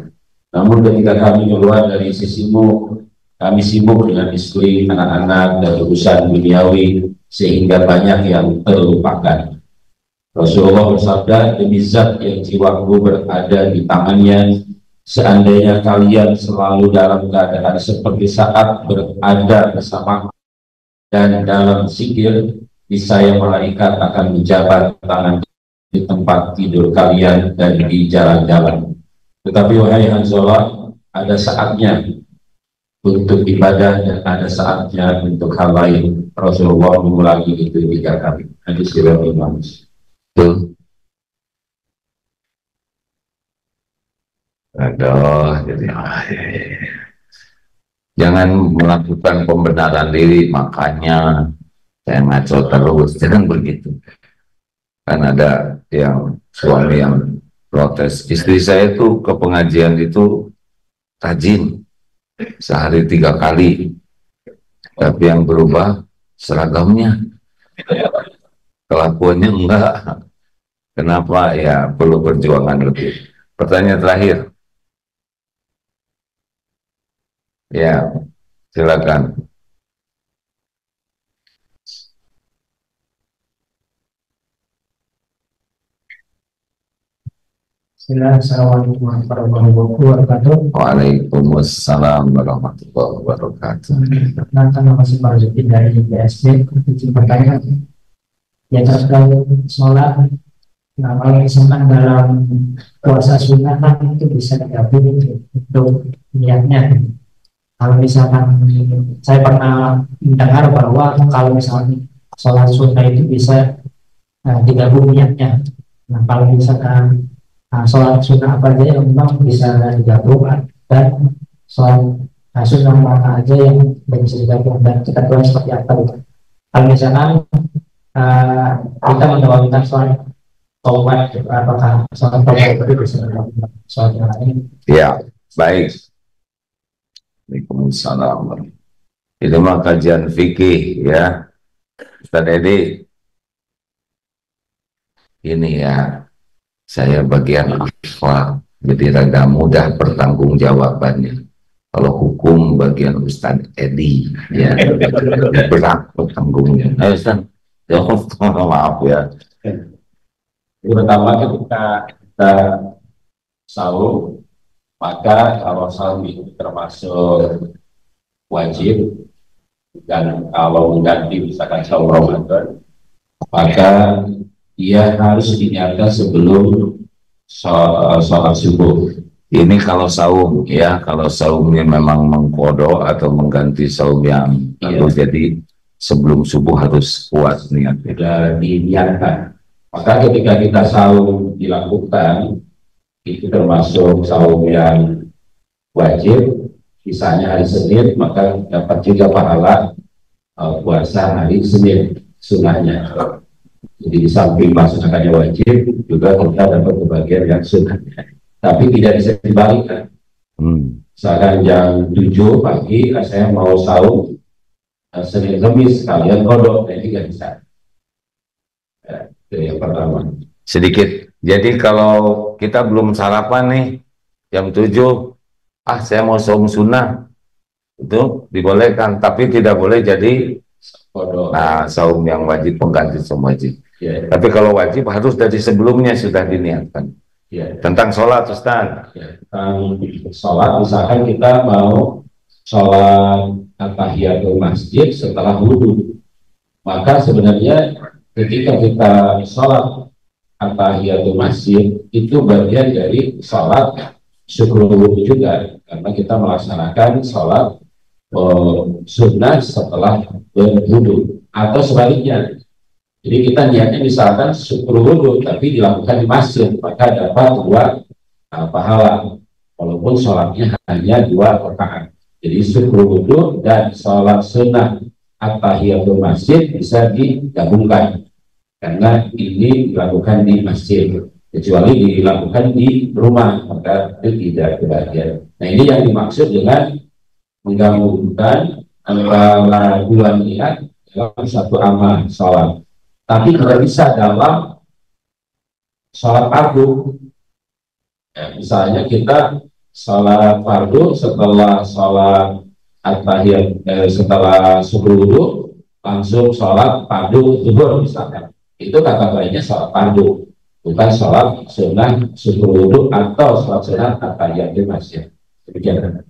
Namun ketika kami keluar dari sisimu, kami sibuk dengan istri, anak-anak, dan urusan duniawi, sehingga banyak yang terlupakan. Rasulullah bersabda, demi zat yang jiwaku berada di tangannya, seandainya kalian selalu dalam keadaan seperti saat berada bersama dan dalam zikir, niscaya malaikat akan menjabat tangan di tempat tidur kalian dan di jalan-jalan. Tetapi wahai Hanzalah, ada saatnya untuk ibadah dan ada saatnya untuk hal lain. Rasulullah mengulangi itu 3 kali. Hadis riwayat Imam Muslim. Aduh, jadi jangan melakukan pembenaran diri, makanya saya ngaco terus, jangan begitu. Kan ada yang suami yang protes, istri saya tuh ke pengajian itu rajin, sehari 3 kali, tapi yang berubah seragamnya, kelakuannya enggak. Kenapa? Ya perlu perjuangan lebih. Pertanyaan terakhir. Ya, silakan. Assalamualaikum warahmatullahi wabarakatuh. Waalaikumsalam warahmatullahi wabarakatuh. Nanti masih Marzuki dari BSD. Izin bertanya, ya terkait sholat. Nah, kalau misalkan dalam puasa sunnah kan itu bisa digabung untuk niatnya. Kalau misalkan saya pernah mendengar bahwa kalau misalnya sholat sunnah itu bisa digabung niatnya. Nah, kalau misalkan sholat sunnah apa aja yang memang bisa digabung dan sholat sunnah apa aja yang bisa digabung dan kita tahu seperti apa gitu. Kalau misalkan kita mendapatkan sholat taubat, apakah sholat taubat itu bisa digabung sholat yang lain? Ya, baik. Waalaikumsalam. Itu mah kajian fikih ya, Ustaz Edi. Ini ya, saya bagian akhlak, jadi rada mudah pertanggungjawabannya. Kalau hukum bagian Ustaz Edi, ya berat pertanggungnya. Ustaz, ya maaf ya. Pertama ketika kita sahur, maka kalau sahur itu termasuk wajib, dan kalau mengganti misalkan sahur Ramadan, maka dia harus diniatkan sebelum sholat subuh. Ini kalau saum ya, kalau saumnya memang mengkodok atau mengganti saum yang baru, jadi sebelum subuh harus kuat niat. Sudah diniatkan. Maka ketika kita saum dilakukan, itu termasuk saum yang wajib. Misalnya hari Senin, maka dapat juga pahala puasa hari Senin sunnahnya. Jadi di samping melaksanakannya wajib, juga kita dapat kebagian yang sunnahnya. Tapi tidak bisa dibalikkan. Misalkan jam 7 pagi, saya mau sahur Senin Kamis, kalian kodok, tidak bisa. Itu yang pertama. Sedikit. Jadi kalau kita belum sarapan nih, jam 7, saya mau saum sunnah, itu dibolehkan, tapi tidak boleh jadi Kodok. Nah, saum yang wajib, pengganti saum wajib. Tapi kalau wajib harus dari sebelumnya sudah diniatkan. Tentang sholat, Ustaz. Tentang sholat, misalkan kita mau sholat tahiyatul masjid setelah wudhu, maka sebenarnya ketika kita sholat tahiyatul masjid itu bagian dari sholat syukur wudhu juga, karena kita melaksanakan sholat sunnah setelah berwudhu, atau sebaliknya. Jadi kita niatnya misalkan syukur wudhu tapi dilakukan di masjid, maka dapat 2 pahala. walaupun sholatnya hanya 2 rakaat. Jadi syukur wudhu dan sholat sunnah at-tahiyatul masjid bisa digabungkan karena ini dilakukan di masjid, kecuali dilakukan di rumah maka itu tidak kebahagiaan. Nah ini yang dimaksud dengan menggabungkan antara 2 niat dalam satu amal sholat, tapi tidak bisa dalam sholat fardu. Ya, misalnya kita sholat fardu setelah sholat at-tahiyat, setelah subuh wudhu langsung sholat fardu zuhur misalnya, itu kata lainnya sholat fardu, bukan sholat sunnah subuh wudhu atau sholat sunnah at-tahiyat di masjid. Demikian.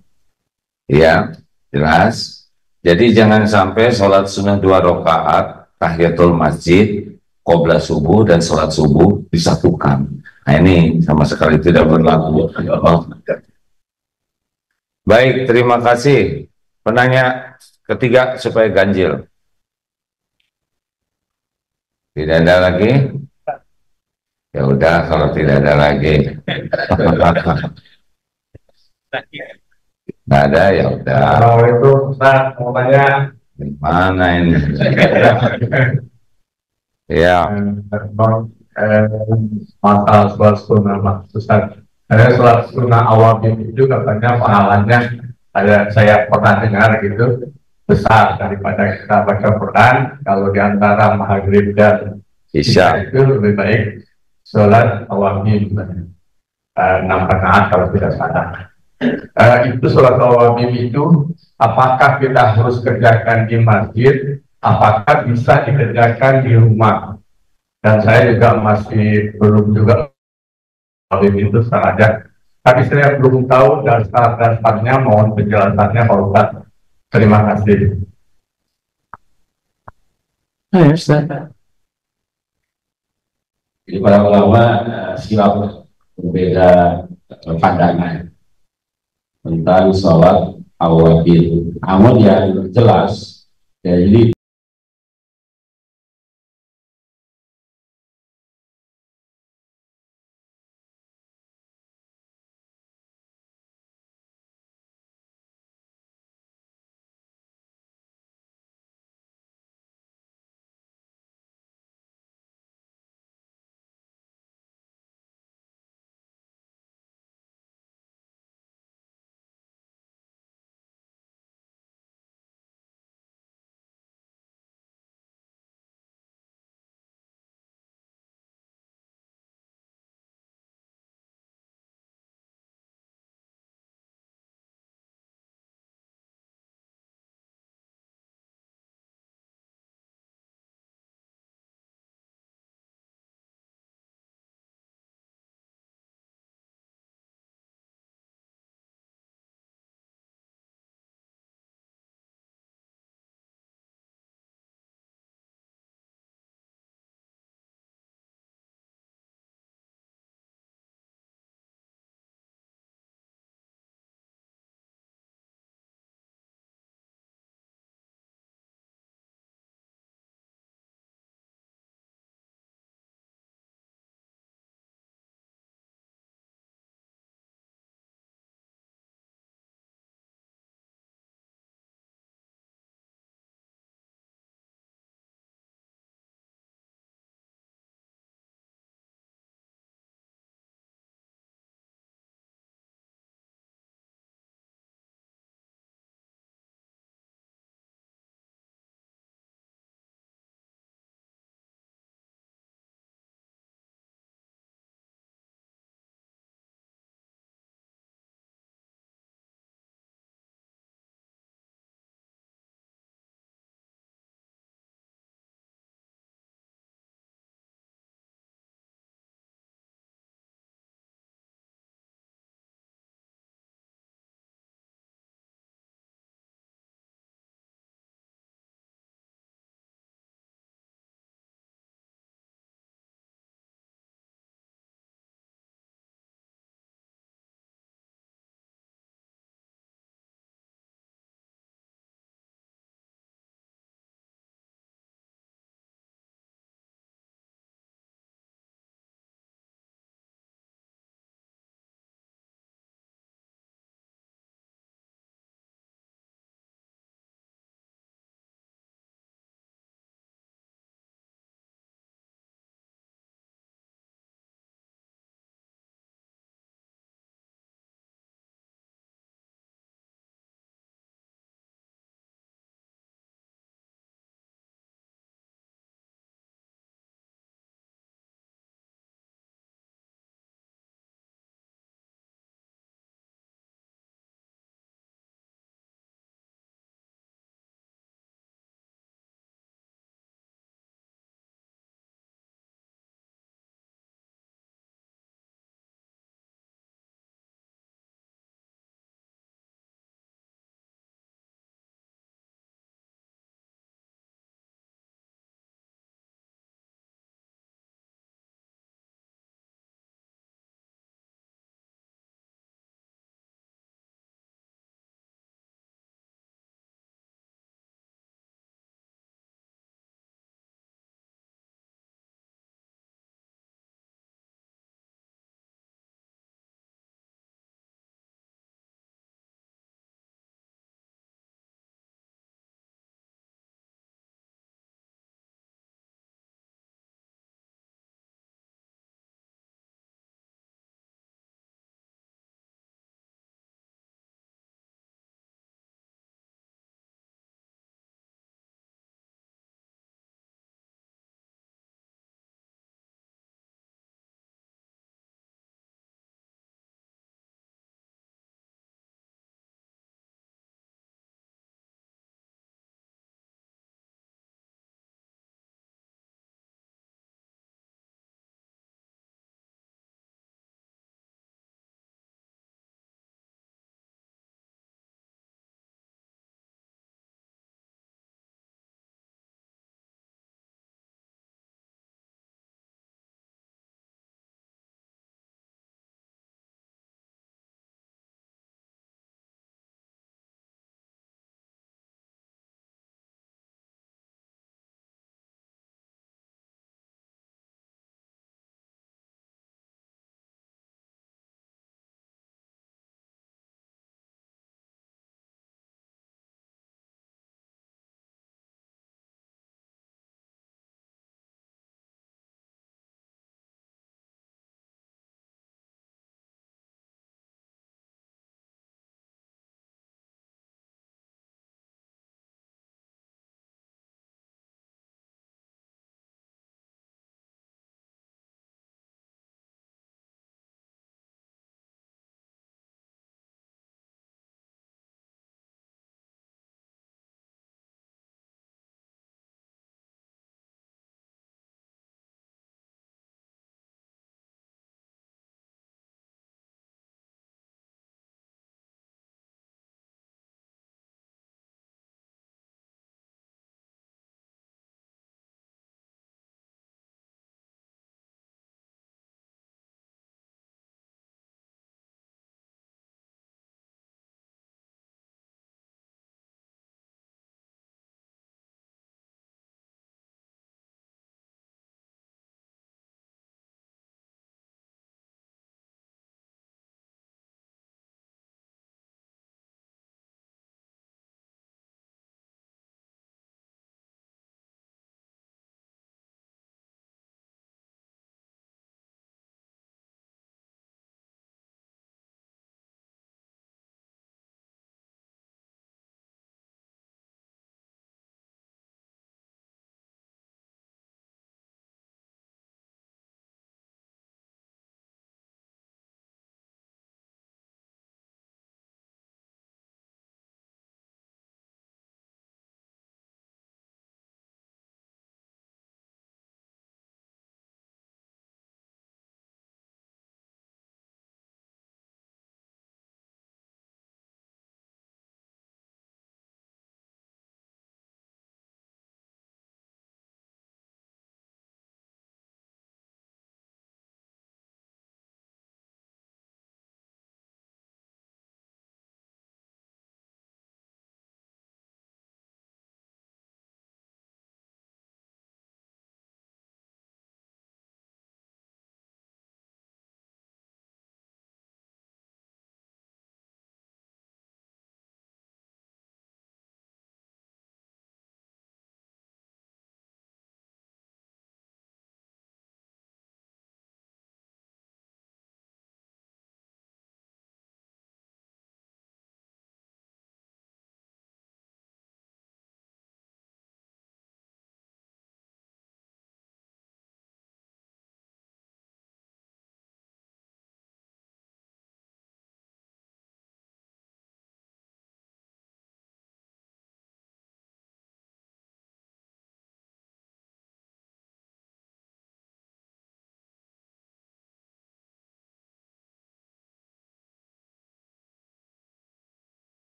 Ya, jelas. Jadi jangan sampai sholat sunnah 2 rakaat tahiyatul masjid qobla subuh dan sholat subuh disatukan. Nah ini sama sekali tidak berlaku. Baik, terima kasih. Penanya ketiga supaya ganjil. Tidak ada lagi? Ya udah, kalau tidak ada lagi. Nggak ada, ya udah. Kalau itu Ustaz, mau tanya Mana ini? Ya. Masalah sholat sunnah Mas Ustaz. Sholat sunnah awal itu katanya pahalanya ada, saya pernah dengar gitu, besar daripada kita baca Quran. Kalau diantara maghrib dan isya itu lebih baik sholat awamim 6 rakaat kalau tidak salah. Itu sholat awamim itu apakah kita harus kerjakan di masjid, apakah bisa dikerjakan di rumah? Dan saya juga masih belum juga awamim itu sengaja, tapi saya belum tahu dasar-dasarnya, mohon penjelasannya Pak Ustaz. Terima kasih. Jadi para ulama silap berbeda pandangan tentang sholat awal. Namun yang jelas, jadi